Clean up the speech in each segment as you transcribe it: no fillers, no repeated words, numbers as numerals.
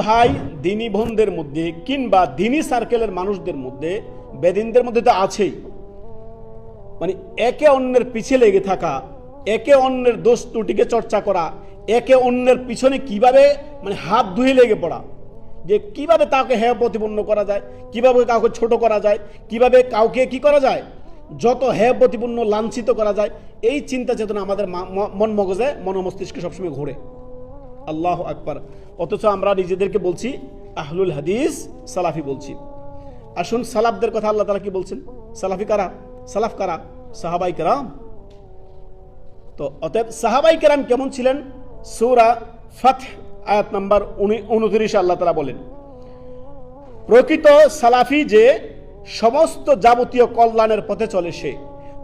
ভাই দিনী বোনদের মধ্যে কিংবা দিনী সার্কেলের মানুষদের মধ্যে বেদিনদের মধ্যে তো আছেই, মানে একে অন্যের পিছিয়ে লেগে থাকা, একে অন্যের দোষ ত্রুটিকে চর্চা করা, একে অন্যের পিছনে কিভাবে মানে হাত ধুয়ে লেগে পড়া, যে কিভাবে তাকে হেয় প্রতিপন্ন করা যায়, কিভাবে কাউকে ছোট করা যায়, কিভাবে কাউকে কি করা যায়, যত হেয় প্রতিপন্ন লাঞ্ছিত করা যায়, এই চিন্তা চেতনা আমাদের মন মগজে মস্তিষ্কে সবসময় ঘোরে। আল্লাহ আকবার। অথচ আমরা নিজেদেরকে বলছি আহলুল হাদিস, সালাফি বলছি। আসুন সালাফদের কথা আল্লাহ তাআলা কি বলছেন। সালাফি কারা? সালাফ কারা? সাহাবাই কেরাম। তো অতএব সাহাবাই কেরাম কেমন ছিলেন? সূরা ফাতহ আয়াত নাম্বার 29 আল্লাহ তাআলা বলেন, প্রকৃত সালাফি যে সমস্ত যাবতীয় কল্যাণের পথে চলে সে।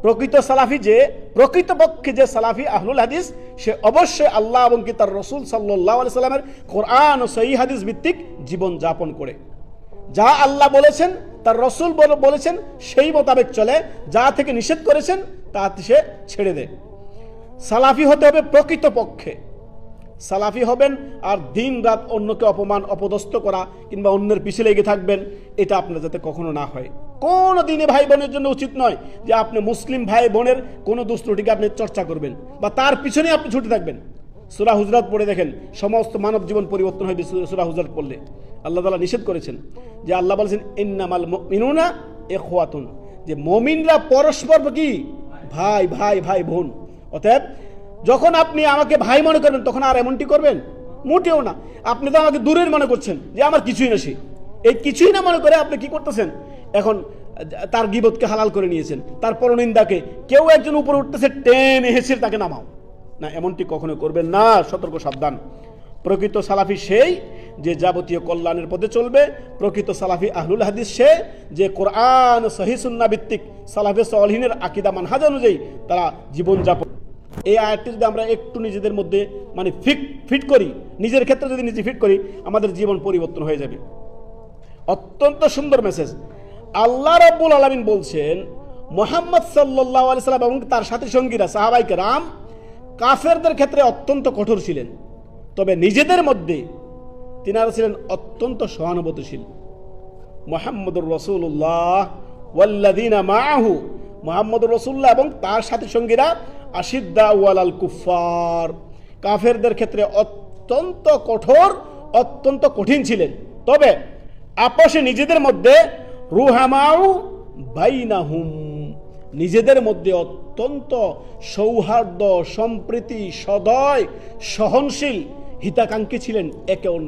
প্রকৃত সালাফি যে প্রকৃতপক্ষে যে সালাফি আহলুল হাদিস, সে অবশ্যই আল্লাহ এবং কি তার রসুল সাল্লাল্লাহু আলাইহি সাল্লামের কোরআন ও সহিহ হাদিস ভিত্তিক জীবন যাপন করে। যা আল্লাহ বলেছেন, তার রসুল বলেছেন, সেই মোতাবেক চলে। যা থেকে নিষেধ করেছেন তা সে ছেড়ে দেয়। সালাফি হতে হবে প্রকৃতপক্ষে। সালাফি হবেন আর দিন রাত অন্যকে অপমান অপদস্থ করা কিংবা অন্যের পিছিয়ে লেগে থাকবেন, এটা আপনার যাতে কখনো না হয়। কোন দিনে ভাই বোনের জন্য উচিত নয় যে আপনি মুসলিম ভাই বোনের কোনো দুষ্টটিকে আপনি চর্চা করবেন বা তার পিছনে আপনি ছুটে থাকবেন। সূরা হুজরাত পড়ে দেখেন, সমস্ত মানব জীবন পরিবর্তন হবে সূরা হুজরাত পড়লে। আল্লাহ তাআলা নিষেধ করেছেন, যে আল্লাহ বলেছেন ইন্নামাল মুমিনুনা ইখওয়াতুন, যে মুমিনরা পরস্পর কি ভাই ভাই ভাই বোন। অতএব যখন আপনি আমাকে ভাই মনে করবেন তখন আর এমনটি করবেন মোটেও না। আপনি তো আমাকে দূরের মনে করছেন, যে আমার কিছুই না সে। এই কিছুই না মনে করে আপনি কি করতেছেন? এখন তার গীবতকে হালাল করে নিয়েছেন, তার পরনিন্দাকে। কেউ একজন উপরে উঠতেছে, টেনে হেসে তাকে নামাও না, এমনটি কখনো করবেন না। সতর্ক সাবধান। প্রকৃত সালাফি সেই যে যাবতীয় কল্যাণের পথে চলবে। প্রকৃত সালাফি আহলুল হাদিস সে যে কোরআন সহিহ সুন্নাহ ভিত্তিক সালাফে সালিহিনের আকীদা মানহাজ অনুযায়ী তারা জীবন যাপন। এই আয়াতটি যদি আমরা একটু নিজেদের মধ্যে মানে ফিট করি, নিজের ক্ষেত্রে যদি নিজে ফিট করি, আমাদের জীবন পরিবর্তন হয়ে যাবে। অত্যন্ত সুন্দর মেসেজ। আল্লাহ রাব্বুল আলামিন বলছেন, মুহাম্মদ সাল্লাল্লাহু আলাইহি সাল্লাম এবং তার সাথী সঙ্গীরা সাহাবায়ে কেরাম কাফেরদের ক্ষেত্রে অত্যন্ত কঠোর ছিলেন, তবে নিজেদের মধ্যে তিনারা ছিলেন অত্যন্ত সহানুভূতিশীল। মুহাম্মদুর রাসূলুল্লাহ ওয়াল্লাযীনা মাআহু, মুহাম্মদুর রাসূলুল্লাহ এবং তার সাথী সঙ্গীরা আশিদ্দাউ আলাল কুফফার, কাফেরদের ক্ষেত্রে অত্যন্ত কঠোর, অত্যন্ত কঠিন ছিলেন। তবে আপসে নিজেদের মধ্যে রুহামাউ বাইনাহুম, নিজেদের মধ্যে অত্যন্ত সৌহার্দ্য, সম্প্রীতি, সদয়, সহনশীল, হিতাকাঙ্ক্ষী ছিলেন একে অন্য।